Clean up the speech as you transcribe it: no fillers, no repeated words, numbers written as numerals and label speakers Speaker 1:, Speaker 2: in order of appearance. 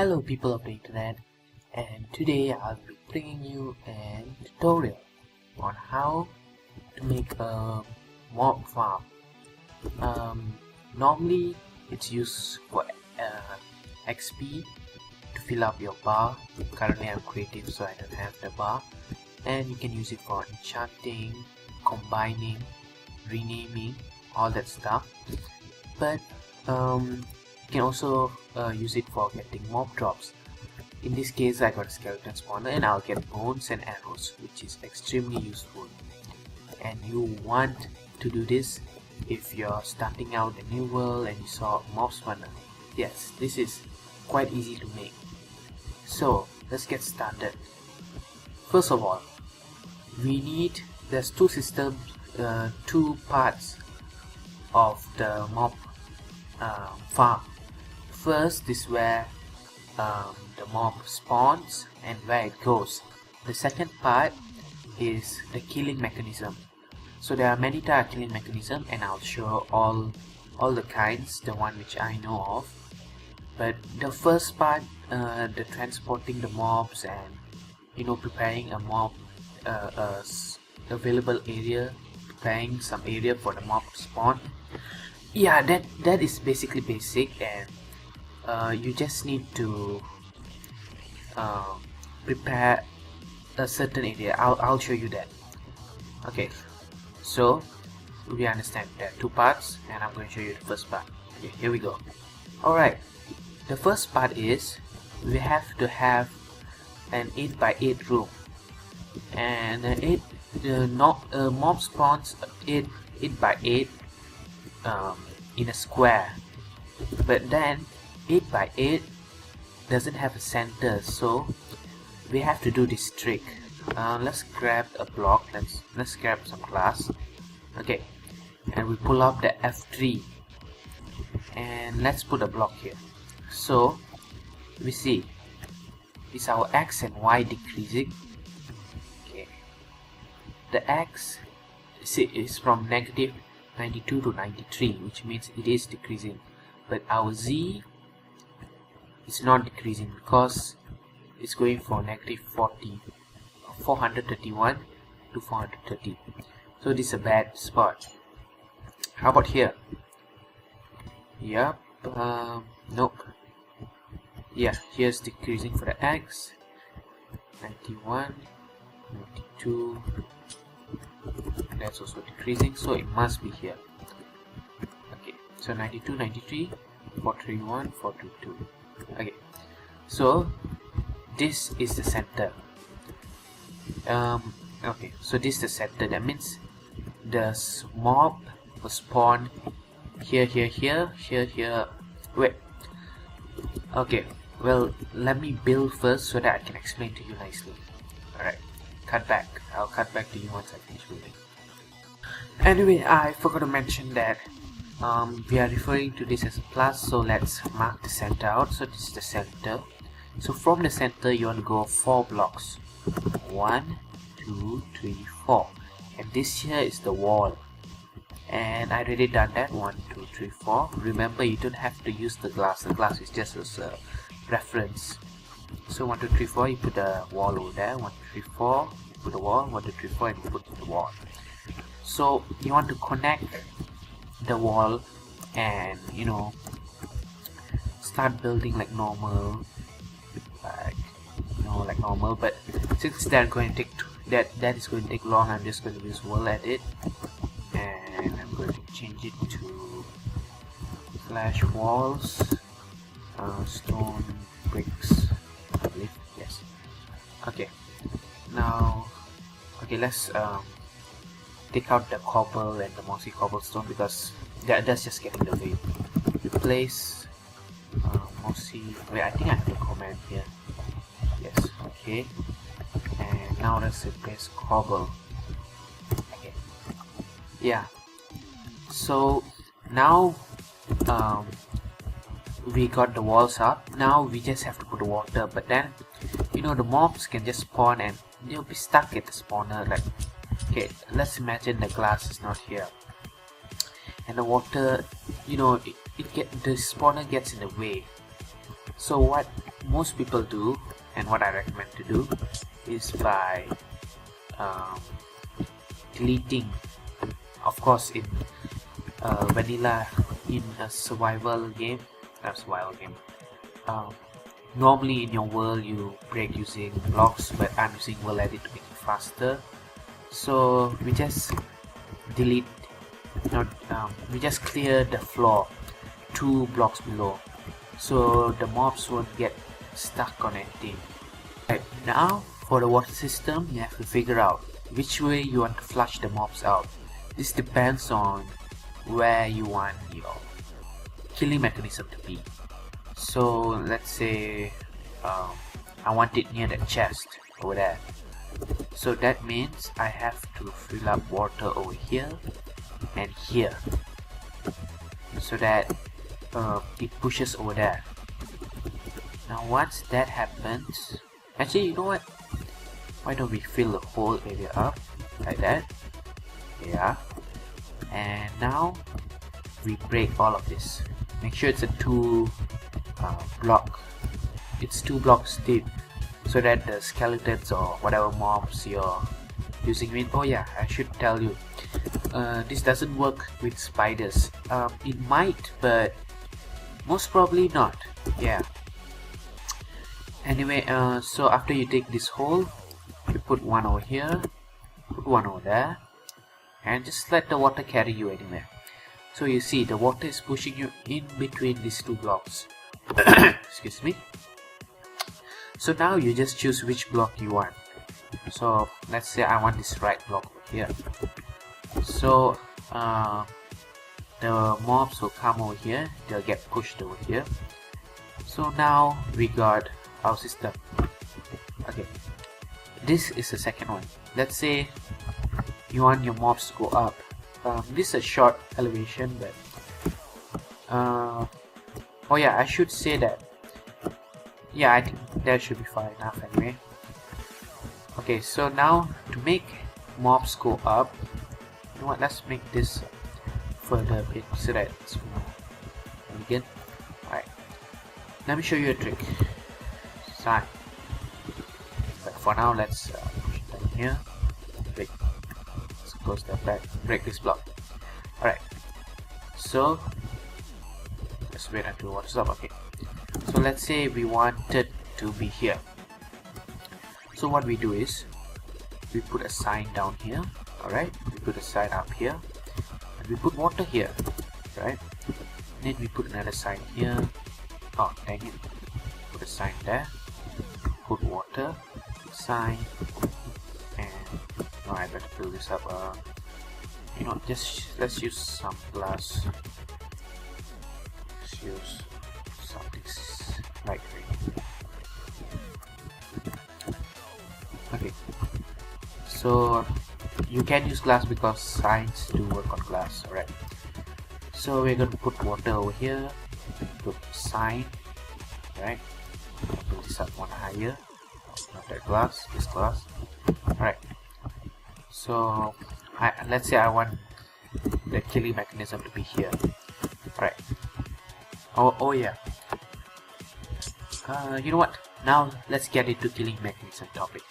Speaker 1: Hello people of the internet, and today I'll be bringing you a tutorial on how to make a mob farm. Normally it's used for XP to fill up your bar. Currently I'm creative so I don't have the bar, and you can use it for enchanting, combining, renaming, all that stuff. But you can also use it for getting mob drops. In this case I got a skeleton spawner and I'll get bones and arrows, which is extremely useful. And you want to do this if you're starting out a new world and you saw a mob spawner. Yes, this is quite easy to make. So let's get started. First of all, there's two parts of the mob farm. First is where the mob spawns and where it goes. The second part is the killing mechanism. So there are many types of killing mechanism, and I'll show all the kinds, the one which I know of. But the first part, the transporting the mobs and preparing a mob available area, preparing some area for the mob to spawn. Yeah, that is basically basic, and you just need to prepare a certain area. I'll show you that. Okay, so we understand there are two parts, and I'm going to show you the first part. Okay, here we go. Alright, the first part is we have to have an 8x8 room, and mob spawns 8x8 in a square, but then 8x8 doesn't have a center, so we have to do this trick. Let's grab a block, let's grab some glass. Okay, and we pull up the F3 and let's put a block here. So we see is our X and Y decreasing. Okay, the X is from negative 92 to 93, which means it is decreasing, but our Z is not decreasing because it's going for negative 431 to 430. So this is a bad spot. How about here? Yep, nope. Yeah, here's decreasing for the X. 91, 92. That's also decreasing, so it must be here. Okay, so 92, 93, 431, 422. Okay, so this is the center. Okay, so this is the center. That means the mob will spawn here, here, here, here, here. Wait. Okay, well, let me build first so that I can explain to you nicely. Alright, cut back. I'll cut back to you once I finish building. Anyway, I forgot to mention that we are referring to this as a plus, so let's mark the center out. So this is the center. So from the center you want to go 4 blocks. 1, 2, 3, 4, and this here is the wall, and I already done that. 1, 2, 3, 4. Remember, you don't have to use the glass. The glass is just as a reference. So 1, 2, 3, 4, you put a wall over there. 1, 2, 3, 4, you put a wall. 1, 2, 3, 4, and you put the wall. So you want to connect the wall and start building like normal, like normal. But since they're going to take that is going to take long, I'm just going to use wall edit, and I'm going to change it to slash walls stone bricks, I believe. Yes. Okay, now let's take out the cobble and the mossy cobblestone, because that's just getting the way. Replace mossy. Wait, I think I have to comment here. Yes. Okay, and now let's replace cobble. Okay, yeah, so now we got the walls up. Now we just have to put water, but then the mobs can just spawn and they'll be stuck at the spawner. Like, okay, let's imagine the glass is not here and the water, the spawner gets in the way. So what most people do, and what I recommend to do, is by deleting. Of course, in vanilla, in a survival game, normally in your world you break using blocks, but I'm using world edit to make it faster. So we just delete, we just clear the floor 2 blocks below, so the mobs won't get stuck on anything. Right, now for the water system, you have to figure out which way you want to flush the mobs out. This depends on where you want your killing mechanism to be. So let's say I want it near the chest over there. So that means I have to fill up water over here and here, so that it pushes over there. Now once that happens, actually, you know what? Why don't we fill the whole area up like that? Yeah. And now we break all of this. Make sure it's a 2 block. It's 2 blocks deep, so that the skeletons or whatever mobs you're using with. Oh yeah, I should tell you, this doesn't work with spiders. It might, but most probably not. Yeah. Anyway, so after you take this hole, you put one over here, put one over there, and just let the water carry you anywhere. So you see the water is pushing you in between these 2 blocks. Excuse me. So now you just choose which block you want. So let's say I want this right block over here. So the mobs will come over here, they'll get pushed over here. So now we got our system. Okay, this is the second one. Let's say you want your mobs to go up. This is a short elevation, but oh yeah, I should say that, yeah, I think that should be far enough anyway. Okay, so now to make mobs go up, you know what, let's make this further a bit so that it's more elegant. Alright, let me show you a trick. Sign. But for now, let's push it down here. Break. Let's close that back. Break this block. Alright, so let's wait until water's up. Okay, so let's say we wanted to be here. So what we do is we put a sign down here. Alright, we put a sign up here, and we put water here, right? Then we put another sign here. Oh dang it, put a sign there, put water, sign, and no, I better fill this up. You know, just let's use some glass. Let's use something lightweight. Okay, so you can use glass because signs do work on glass. Alright, so we're going to put water over here, put sign, right? Put this up one higher, not that glass, this glass. Alright, so let's say I want the killing mechanism to be here. Alright, oh yeah, you know what, now let's get into killing mechanism topic.